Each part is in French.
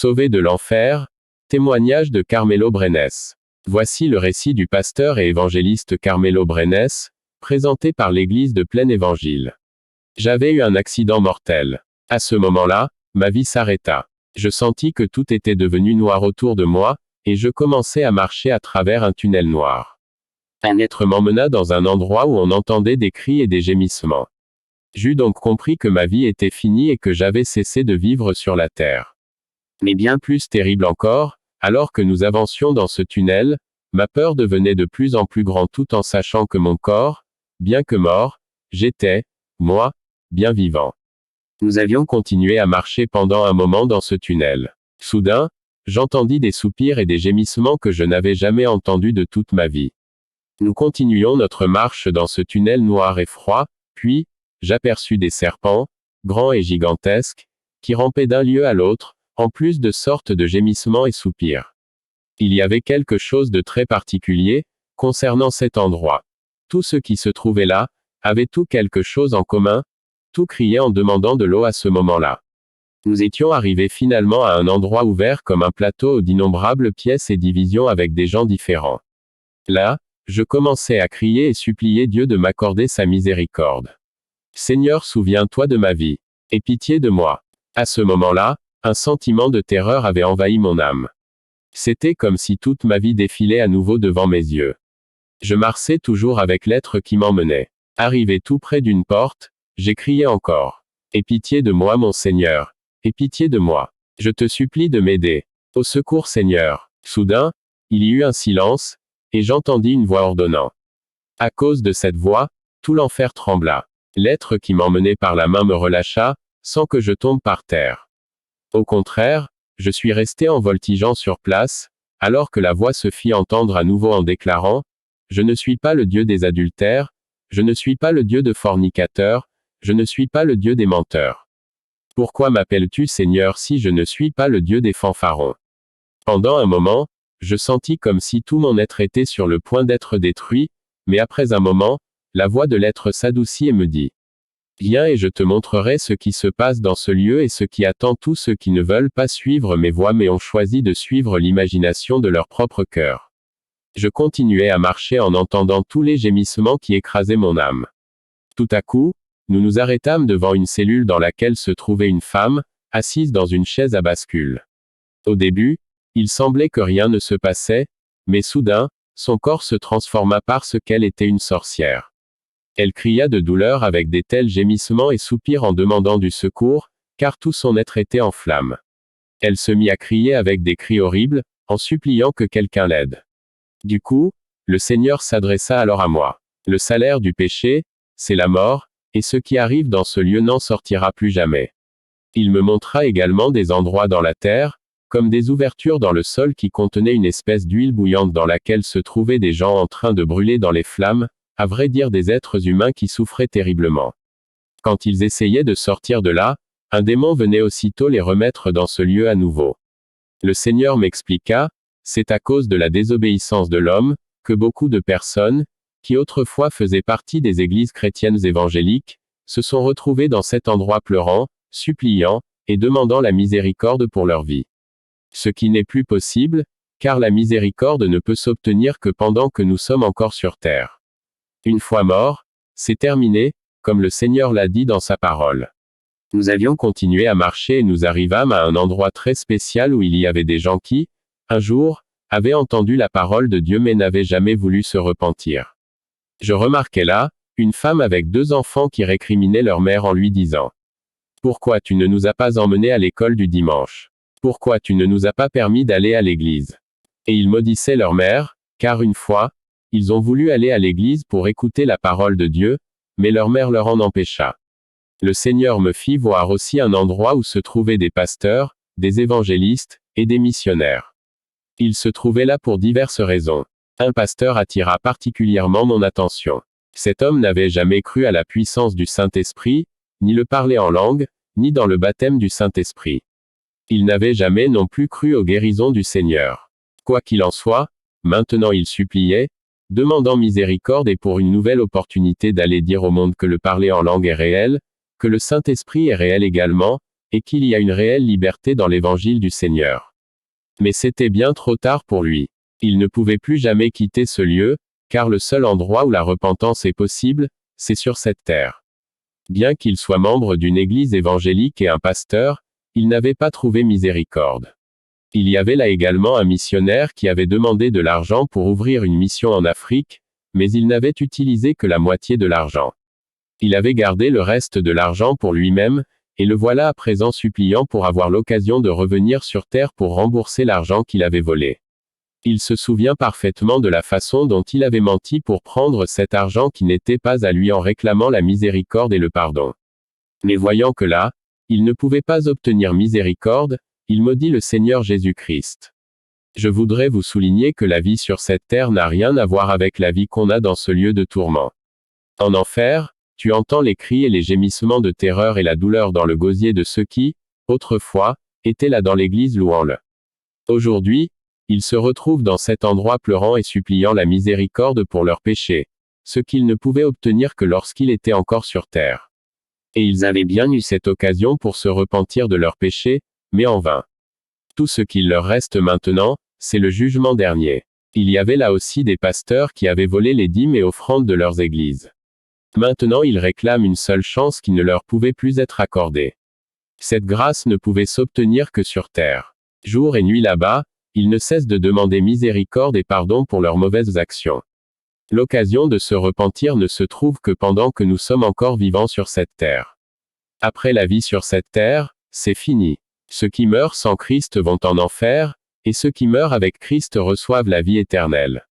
Sauvé de l'enfer, témoignage de Carmelo Brenes. Voici le récit du pasteur et évangéliste Carmelo Brenes, présenté par l'Église de Plein Évangile. J'avais eu un accident mortel. À ce moment-là, ma vie s'arrêta. Je sentis que tout était devenu noir autour de moi, et je commençais à marcher à travers un tunnel noir. Un être m'emmena dans un endroit où on entendait des cris et des gémissements. J'eus donc compris que ma vie était finie et que j'avais cessé de vivre sur la terre. Mais bien plus terrible encore, alors que nous avancions dans ce tunnel, ma peur devenait de plus en plus grande tout en sachant que mon corps, bien que mort, j'étais, moi, bien vivant. Nous avions continué à marcher pendant un moment dans ce tunnel. Soudain, j'entendis des soupirs et des gémissements que je n'avais jamais entendus de toute ma vie. Nous continuions notre marche dans ce tunnel noir et froid, puis, j'aperçus des serpents, grands et gigantesques, qui rampaient d'un lieu à l'autre, en plus de sortes de gémissements et soupirs. Il y avait quelque chose de très particulier, concernant cet endroit. Tous ceux qui se trouvaient là, avaient tout quelque chose en commun, tout criait en demandant de l'eau à ce moment-là. Nous étions arrivés finalement à un endroit ouvert comme un plateau d'innombrables pièces et divisions avec des gens différents. Là, je commençais à crier et supplier Dieu de m'accorder sa miséricorde. Seigneur, souviens-toi de ma vie. Aie pitié de moi. À ce moment-là, un sentiment de terreur avait envahi mon âme. C'était comme si toute ma vie défilait à nouveau devant mes yeux. Je marchais toujours avec l'être qui m'emmenait. Arrivé tout près d'une porte, j'ai crié encore. Aie pitié de moi, mon Seigneur. Aie pitié de moi. Je te supplie de m'aider. Au secours, Seigneur. Soudain, il y eut un silence, et j'entendis une voix ordonnant. À cause de cette voix, tout l'enfer trembla. L'être qui m'emmenait par la main me relâcha, sans que je tombe par terre. Au contraire, je suis resté en voltigeant sur place, alors que la voix se fit entendre à nouveau en déclarant, « Je ne suis pas le Dieu des adultères, je ne suis pas le Dieu de fornicateurs, je ne suis pas le Dieu des menteurs. Pourquoi m'appelles-tu Seigneur si je ne suis pas le Dieu des fanfarons ?» Pendant un moment, je sentis comme si tout mon être était sur le point d'être détruit, mais après un moment, la voix de l'être s'adoucit et me dit, « Viens et je te montrerai ce qui se passe dans ce lieu et ce qui attend tous ceux qui ne veulent pas suivre mes voies mais ont choisi de suivre l'imagination de leur propre cœur. » Je continuais à marcher en entendant tous les gémissements qui écrasaient mon âme. Tout à coup, nous nous arrêtâmes devant une cellule dans laquelle se trouvait une femme, assise dans une chaise à bascule. Au début, il semblait que rien ne se passait, mais soudain, son corps se transforma parce qu'elle était une sorcière. Elle cria de douleur avec des tels gémissements et soupirs en demandant du secours, car tout son être était en flammes. Elle se mit à crier avec des cris horribles, en suppliant que quelqu'un l'aide. Du coup, le Seigneur s'adressa alors à moi. Le salaire du péché, c'est la mort, et ce qui arrive dans ce lieu n'en sortira plus jamais. Il me montra également des endroits dans la terre, comme des ouvertures dans le sol qui contenaient une espèce d'huile bouillante dans laquelle se trouvaient des gens en train de brûler dans les flammes, à vrai dire des êtres humains qui souffraient terriblement. Quand ils essayaient de sortir de là, un démon venait aussitôt les remettre dans ce lieu à nouveau. Le Seigneur m'expliqua, c'est à cause de la désobéissance de l'homme, que beaucoup de personnes, qui autrefois faisaient partie des églises chrétiennes évangéliques, se sont retrouvées dans cet endroit pleurant, suppliant, et demandant la miséricorde pour leur vie. Ce qui n'est plus possible, car la miséricorde ne peut s'obtenir que pendant que nous sommes encore sur terre. Une fois mort, c'est terminé, comme le Seigneur l'a dit dans sa parole. Nous avions continué à marcher et nous arrivâmes à un endroit très spécial où il y avait des gens qui, un jour, avaient entendu la parole de Dieu mais n'avaient jamais voulu se repentir. Je remarquai là, une femme avec 2 enfants qui récriminaient leur mère en lui disant, « Pourquoi tu ne nous as pas emmenés à l'école du dimanche? Pourquoi tu ne nous as pas permis d'aller à l'église? » Et ils maudissaient leur mère, car une fois, ils ont voulu aller à l'église pour écouter la parole de Dieu, mais leur mère leur en empêcha. Le Seigneur me fit voir aussi un endroit où se trouvaient des pasteurs, des évangélistes, et des missionnaires. Ils se trouvaient là pour diverses raisons. Un pasteur attira particulièrement mon attention. Cet homme n'avait jamais cru à la puissance du Saint-Esprit, ni le parler en langue, ni dans le baptême du Saint-Esprit. Il n'avait jamais non plus cru aux guérisons du Seigneur. Quoi qu'il en soit, maintenant il suppliait, demandant miséricorde et pour une nouvelle opportunité d'aller dire au monde que le parler en langue est réel, que le Saint-Esprit est réel également, et qu'il y a une réelle liberté dans l'évangile du Seigneur. Mais c'était bien trop tard pour lui. Il ne pouvait plus jamais quitter ce lieu, car le seul endroit où la repentance est possible, c'est sur cette terre. Bien qu'il soit membre d'une église évangélique et un pasteur, il n'avait pas trouvé miséricorde. Il y avait là également un missionnaire qui avait demandé de l'argent pour ouvrir une mission en Afrique, mais il n'avait utilisé que la moitié de l'argent. Il avait gardé le reste de l'argent pour lui-même, et le voilà à présent suppliant pour avoir l'occasion de revenir sur terre pour rembourser l'argent qu'il avait volé. Il se souvient parfaitement de la façon dont il avait menti pour prendre cet argent qui n'était pas à lui en réclamant la miséricorde et le pardon. Mais voyant que là, il ne pouvait pas obtenir miséricorde, il maudit le Seigneur Jésus-Christ. Je voudrais vous souligner que la vie sur cette terre n'a rien à voir avec la vie qu'on a dans ce lieu de tourment. En enfer, tu entends les cris et les gémissements de terreur et la douleur dans le gosier de ceux qui, autrefois, étaient là dans l'église louant-le. Aujourd'hui, ils se retrouvent dans cet endroit pleurant et suppliant la miséricorde pour leurs péchés, ce qu'ils ne pouvaient obtenir que lorsqu'ils étaient encore sur terre. Et ils avaient bien eu cette occasion pour se repentir de leurs péchés, mais en vain. Tout ce qu'il leur reste maintenant, c'est le jugement dernier. Il y avait là aussi des pasteurs qui avaient volé les dîmes et offrandes de leurs églises. Maintenant ils réclament une seule chance qui ne leur pouvait plus être accordée. Cette grâce ne pouvait s'obtenir que sur terre. Jour et nuit là-bas, ils ne cessent de demander miséricorde et pardon pour leurs mauvaises actions. L'occasion de se repentir ne se trouve que pendant que nous sommes encore vivants sur cette terre. Après la vie sur cette terre, c'est fini. Ceux qui meurent sans Christ vont en enfer, et ceux qui meurent avec Christ reçoivent la vie éternelle.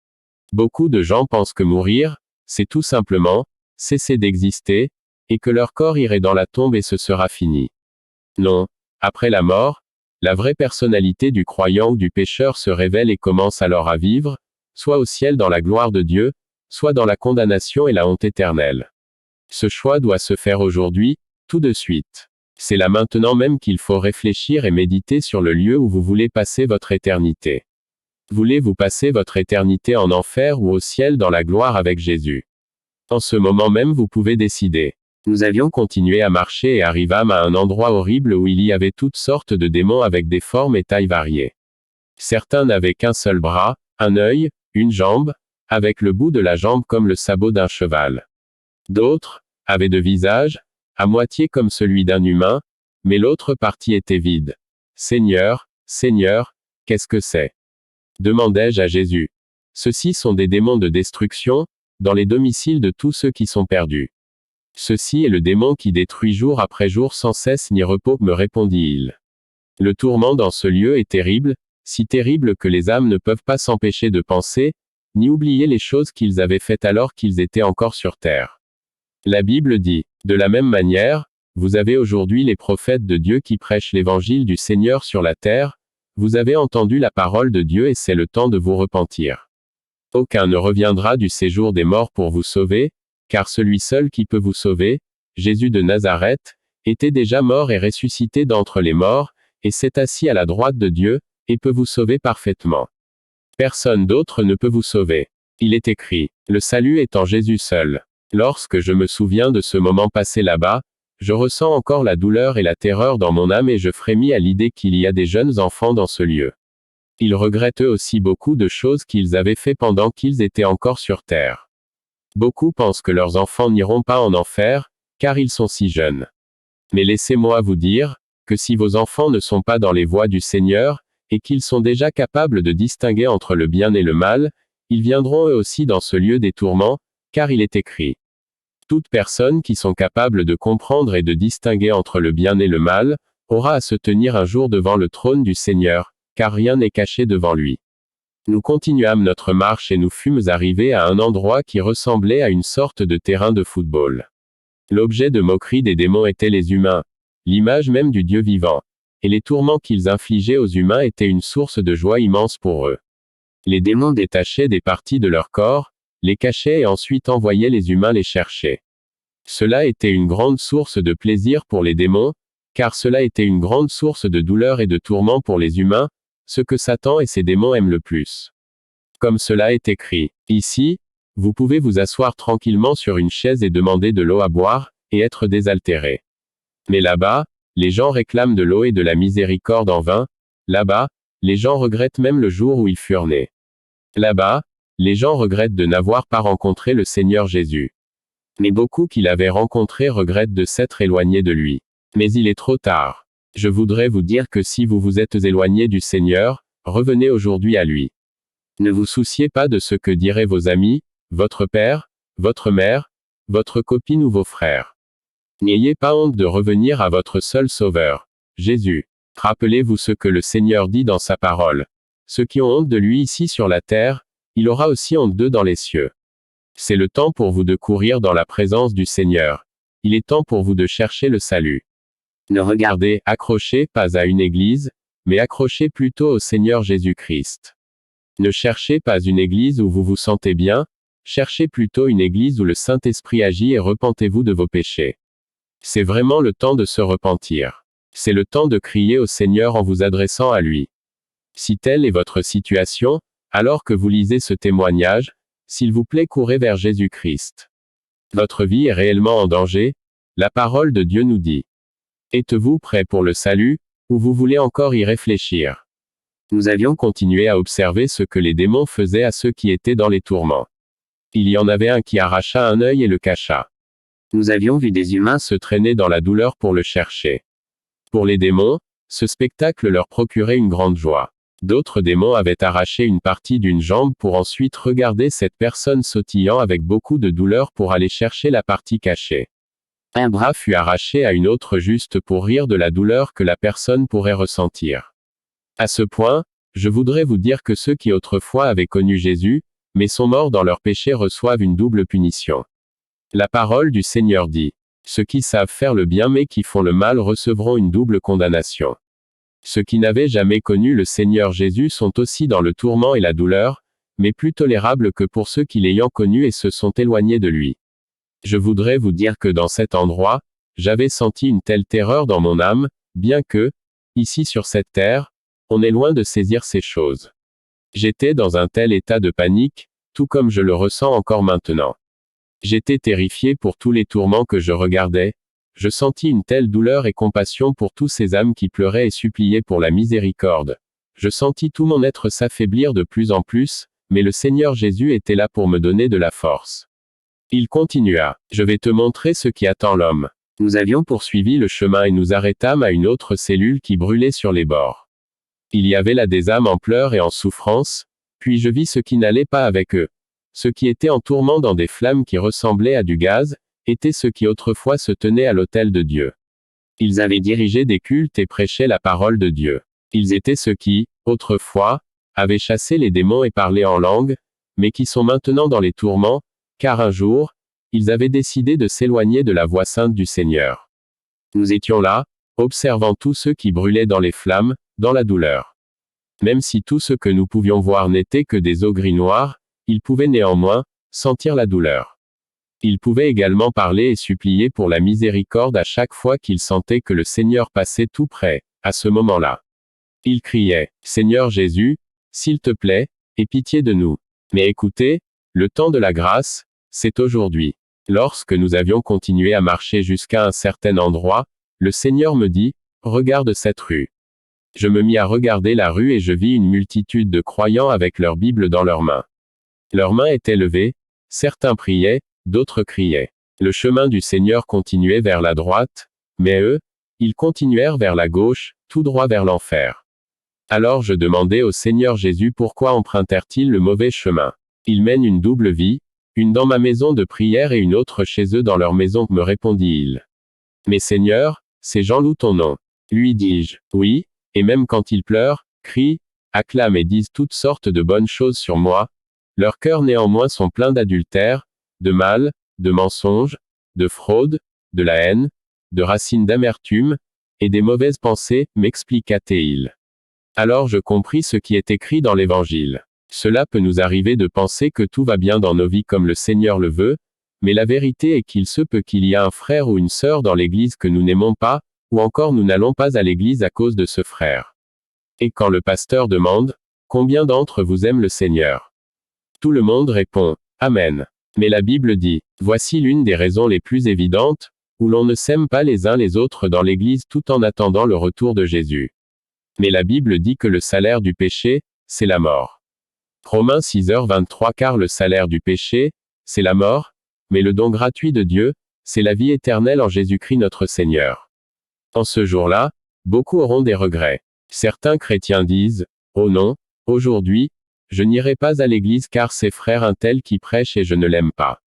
Beaucoup de gens pensent que mourir, c'est tout simplement cesser d'exister, et que leur corps irait dans la tombe et ce sera fini. Non. Après la mort, la vraie personnalité du croyant ou du pécheur se révèle et commence alors à vivre, soit au ciel dans la gloire de Dieu, soit dans la condamnation et la honte éternelle. Ce choix doit se faire aujourd'hui, tout de suite. C'est là maintenant même qu'il faut réfléchir et méditer sur le lieu où vous voulez passer votre éternité. Voulez-vous passer votre éternité en enfer ou au ciel dans la gloire avec Jésus? En ce moment même vous pouvez décider. Nous avions continué à marcher et arrivâmes à un endroit horrible où il y avait toutes sortes de démons avec des formes et tailles variées. Certains n'avaient qu'un seul bras, un œil, une jambe, avec le bout de la jambe comme le sabot d'un cheval. D'autres avaient deux visages, à moitié comme celui d'un humain, mais l'autre partie était vide. Seigneur, Seigneur, qu'est-ce que c'est? Demandai-je à Jésus. Ceux-ci sont des démons de destruction, dans les domiciles de tous ceux qui sont perdus. Ceci est le démon qui détruit jour après jour sans cesse ni repos, me répondit-il. Le tourment dans ce lieu est terrible, si terrible que les âmes ne peuvent pas s'empêcher de penser, ni oublier les choses qu'ils avaient faites alors qu'ils étaient encore sur terre. La Bible dit, de la même manière, vous avez aujourd'hui les prophètes de Dieu qui prêchent l'évangile du Seigneur sur la terre, vous avez entendu la parole de Dieu et c'est le temps de vous repentir. Aucun ne reviendra du séjour des morts pour vous sauver, car celui seul qui peut vous sauver, Jésus de Nazareth, était déjà mort et ressuscité d'entre les morts, et s'est assis à la droite de Dieu, et peut vous sauver parfaitement. Personne d'autre ne peut vous sauver. Il est écrit, le salut est en Jésus seul. Lorsque je me souviens de ce moment passé là-bas, je ressens encore la douleur et la terreur dans mon âme et je frémis à l'idée qu'il y a des jeunes enfants dans ce lieu. Ils regrettent eux aussi beaucoup de choses qu'ils avaient fait pendant qu'ils étaient encore sur terre. Beaucoup pensent que leurs enfants n'iront pas en enfer, car ils sont si jeunes. Mais laissez-moi vous dire, que si vos enfants ne sont pas dans les voies du Seigneur, et qu'ils sont déjà capables de distinguer entre le bien et le mal, ils viendront eux aussi dans ce lieu des tourments, car il est écrit. Toute personne qui sont capables de comprendre et de distinguer entre le bien et le mal, aura à se tenir un jour devant le trône du Seigneur, car rien n'est caché devant lui. Nous continuâmes notre marche et nous fûmes arrivés à un endroit qui ressemblait à une sorte de terrain de football. L'objet de moquerie des démons étaient les humains, l'image même du Dieu vivant. Et les tourments qu'ils infligeaient aux humains étaient une source de joie immense pour eux. Les démons détachaient des parties de leur corps, les cachaient et ensuite envoyaient les humains les chercher. Cela était une grande source de plaisir pour les démons, car cela était une grande source de douleur et de tourment pour les humains, ce que Satan et ses démons aiment le plus. Comme cela est écrit, ici, vous pouvez vous asseoir tranquillement sur une chaise et demander de l'eau à boire, et être désaltéré. Mais là-bas, les gens réclament de l'eau et de la miséricorde en vain. Là-bas, les gens regrettent même le jour où ils furent nés. Là-bas, les gens regrettent de n'avoir pas rencontré le Seigneur Jésus. Mais beaucoup qui l'avaient rencontré regrettent de s'être éloignés de lui. Mais il est trop tard. Je voudrais vous dire que si vous vous êtes éloignés du Seigneur, revenez aujourd'hui à lui. Ne vous souciez pas de ce que diraient vos amis, votre père, votre mère, votre copine ou vos frères. N'ayez pas honte de revenir à votre seul Sauveur, Jésus. Rappelez-vous ce que le Seigneur dit dans sa parole. Ceux qui ont honte de lui ici sur la terre, il aura aussi honte d'eux dans les cieux. C'est le temps pour vous de courir dans la présence du Seigneur. Il est temps pour vous de chercher le salut. Ne regardez, accrochez pas à une église, mais accrochez plutôt au Seigneur Jésus-Christ. Ne cherchez pas une église où vous vous sentez bien, cherchez plutôt une église où le Saint-Esprit agit et repentez-vous de vos péchés. C'est vraiment le temps de se repentir. C'est le temps de crier au Seigneur en vous adressant à lui. Si telle est votre situation, alors que vous lisez ce témoignage, s'il vous plaît, courez vers Jésus-Christ. Votre vie est réellement en danger, la parole de Dieu nous dit. Êtes-vous prêt pour le salut, ou vous voulez encore y réfléchir? Nous avions continué à observer ce que les démons faisaient à ceux qui étaient dans les tourments. Il y en avait un qui arracha un œil et le cacha. Nous avions vu des humains se traîner dans la douleur pour le chercher. Pour les démons, ce spectacle leur procurait une grande joie. D'autres démons avaient arraché une partie d'une jambe pour ensuite regarder cette personne sautillant avec beaucoup de douleur pour aller chercher la partie cachée. Un bras fut arraché à une autre juste pour rire de la douleur que la personne pourrait ressentir. À ce point, je voudrais vous dire que ceux qui autrefois avaient connu Jésus, mais sont morts dans leurs péchés reçoivent une double punition. La parole du Seigneur dit, ceux qui savent faire le bien mais qui font le mal recevront une double condamnation. Ceux qui n'avaient jamais connu le Seigneur Jésus sont aussi dans le tourment et la douleur, mais plus tolérables que pour ceux qui l'ayant connu et se sont éloignés de lui. Je voudrais vous dire que dans cet endroit, j'avais senti une telle terreur dans mon âme, bien que, ici sur cette terre, on est loin de saisir ces choses. J'étais dans un tel état de panique, tout comme je le ressens encore maintenant. J'étais terrifié pour tous les tourments que je regardais, je sentis une telle douleur et compassion pour tous ces âmes qui pleuraient et suppliaient pour la miséricorde. Je sentis tout mon être s'affaiblir de plus en plus, mais le Seigneur Jésus était là pour me donner de la force. Il continua, je vais te montrer ce qui attend l'homme. Nous avions poursuivi le chemin et nous arrêtâmes à une autre cellule qui brûlait sur les bords. Il y avait là des âmes en pleurs et en souffrance, puis je vis ce qui n'allait pas avec eux. Ceux qui étaient en tourment dans des flammes qui ressemblaient à du gaz, étaient ceux qui autrefois se tenaient à l'autel de Dieu. Ils avaient dirigé des cultes et prêchaient la parole de Dieu. Ils étaient ceux qui, autrefois, avaient chassé les démons et parlé en langue, mais qui sont maintenant dans les tourments, car un jour, ils avaient décidé de s'éloigner de la voie sainte du Seigneur. Nous étions là, observant tous ceux qui brûlaient dans les flammes, dans la douleur. Même si tout ce que nous pouvions voir n'était que des eaux gris noires, ils pouvaient néanmoins sentir la douleur. Ils pouvaient également parler et supplier pour la miséricorde à chaque fois qu'ils sentaient que le Seigneur passait tout près, à ce moment-là. Ils criaient, Seigneur Jésus, s'il te plaît, aie pitié de nous. Mais écoutez, le temps de la grâce, c'est aujourd'hui. Lorsque nous avions continué à marcher jusqu'à un certain endroit, le Seigneur me dit, regarde cette rue. Je me mis à regarder la rue et je vis une multitude de croyants avec leur Bible dans leurs mains. Leurs mains étaient levées, certains priaient, d'autres criaient. Le chemin du Seigneur continuait vers la droite, mais eux, ils continuèrent vers la gauche, tout droit vers l'enfer. Alors je demandai au Seigneur Jésus pourquoi empruntèrent-ils le mauvais chemin. Ils mènent une double vie, une dans ma maison de prière et une autre chez eux dans leur maison, me répondit-il. Mais Seigneur, ces gens louent ton nom. Lui dis-je, oui, et même quand ils pleurent, crient, acclament et disent toutes sortes de bonnes choses sur moi, leurs cœurs néanmoins sont pleins d'adultère, de mal, de mensonges, de fraude, de la haine, de racines d'amertume, et des mauvaises pensées, m'expliqua-t-il. Alors je compris ce qui est écrit dans l'Évangile. Cela peut nous arriver de penser que tout va bien dans nos vies comme le Seigneur le veut, mais la vérité est qu'il se peut qu'il y ait un frère ou une sœur dans l'Église que nous n'aimons pas, ou encore nous n'allons pas à l'Église à cause de ce frère. Et quand le pasteur demande, « Combien d'entre vous aiment le Seigneur ?» Tout le monde répond, « Amen. » Mais la Bible dit, « Voici l'une des raisons les plus évidentes, où l'on ne s'aime pas les uns les autres dans l'Église tout en attendant le retour de Jésus. Mais la Bible dit que le salaire du péché, c'est la mort. Romains 6h23 car le salaire du péché, c'est la mort, mais le don gratuit de Dieu, c'est la vie éternelle en Jésus-Christ notre Seigneur. En ce jour-là, beaucoup auront des regrets. Certains chrétiens disent, « Oh non, aujourd'hui, je n'irai pas à l'église car c'est frère un tel qui prêche et je ne l'aime pas. »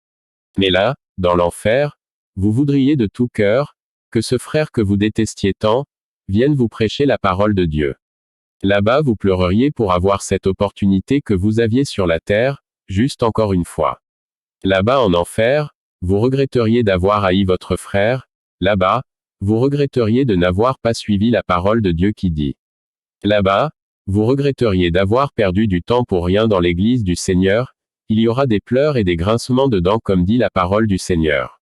Mais là, dans l'enfer, vous voudriez de tout cœur, que ce frère que vous détestiez tant, vienne vous prêcher la parole de Dieu. Là-bas vous pleureriez pour avoir cette opportunité que vous aviez sur la terre, juste encore une fois. Là-bas en enfer, vous regretteriez d'avoir haï votre frère, là-bas, vous regretteriez de n'avoir pas suivi la parole de Dieu qui dit. Là-bas, vous regretteriez d'avoir perdu du temps pour rien dans l'église du Seigneur, il y aura des pleurs et des grincements de dents comme dit la parole du Seigneur.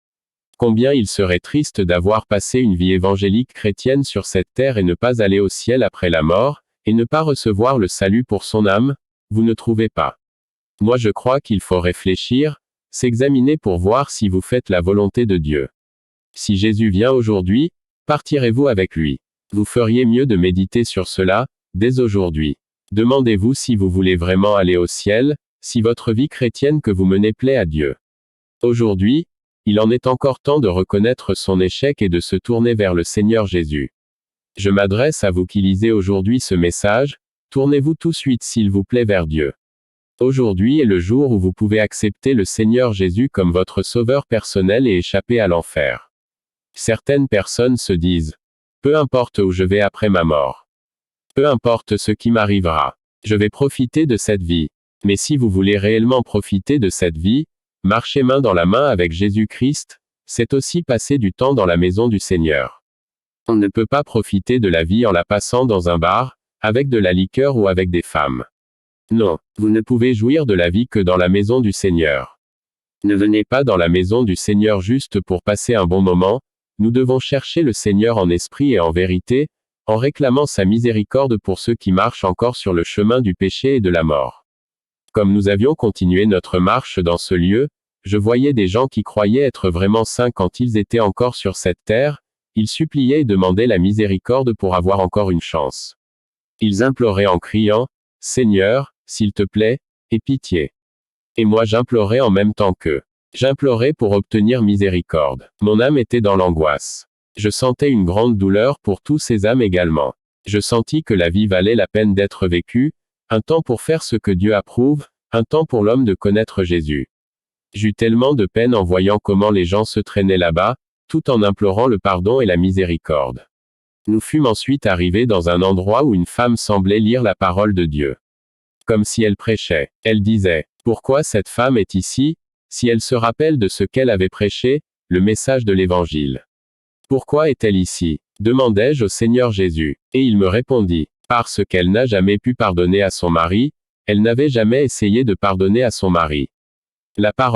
Combien il serait triste d'avoir passé une vie évangélique chrétienne sur cette terre et ne pas aller au ciel après la mort, et ne pas recevoir le salut pour son âme, vous ne trouvez pas? Moi je crois qu'il faut réfléchir, s'examiner pour voir si vous faites la volonté de Dieu. Si Jésus vient aujourd'hui, partirez-vous avec lui? Vous feriez mieux de méditer sur cela, dès aujourd'hui. Demandez-vous si vous voulez vraiment aller au ciel, si votre vie chrétienne que vous menez plaît à Dieu. Aujourd'hui, il en est encore temps de reconnaître son échec et de se tourner vers le Seigneur Jésus. Je m'adresse à vous qui lisez aujourd'hui ce message, tournez-vous tout de suite s'il vous plaît vers Dieu. Aujourd'hui est le jour où vous pouvez accepter le Seigneur Jésus comme votre sauveur personnel et échapper à l'enfer. Certaines personnes se disent, peu importe où je vais après ma mort. Peu importe ce qui m'arrivera. Je vais profiter de cette vie. Mais si vous voulez réellement profiter de cette vie, marcher main dans la main avec Jésus-Christ, c'est aussi passer du temps dans la maison du Seigneur. On ne peut pas profiter de la vie en la passant dans un bar, avec de la liqueur ou avec des femmes. Non, vous ne pouvez jouir de la vie que dans la maison du Seigneur. Ne venez pas dans la maison du Seigneur juste pour passer un bon moment, nous devons chercher le Seigneur en esprit et en vérité, en réclamant sa miséricorde pour ceux qui marchent encore sur le chemin du péché et de la mort. Comme nous avions continué notre marche dans ce lieu, je voyais des gens qui croyaient être vraiment saints quand ils étaient encore sur cette terre, ils suppliaient et demandaient la miséricorde pour avoir encore une chance. Ils imploraient en criant, « Seigneur, s'il te plaît, aie pitié. » Et moi j'implorais en même temps qu'eux. J'implorais pour obtenir miséricorde. Mon âme était dans l'angoisse. Je sentais une grande douleur pour tous ces âmes également. Je sentis que la vie valait la peine d'être vécue, un temps pour faire ce que Dieu approuve, un temps pour l'homme de connaître Jésus. J'eus tellement de peine en voyant comment les gens se traînaient là-bas, tout en implorant le pardon et la miséricorde. Nous fûmes ensuite arrivés dans un endroit où une femme semblait lire la parole de Dieu. Comme si elle prêchait. Elle disait, « Pourquoi cette femme est ici, si elle se rappelle de ce qu'elle avait prêché, le message de l'Évangile? Pourquoi est-elle ici ?» demandai-je au Seigneur Jésus. Et il me répondit, « Parce qu'elle n'a jamais pu pardonner à son mari, elle n'avait jamais essayé de pardonner à son mari. » La parole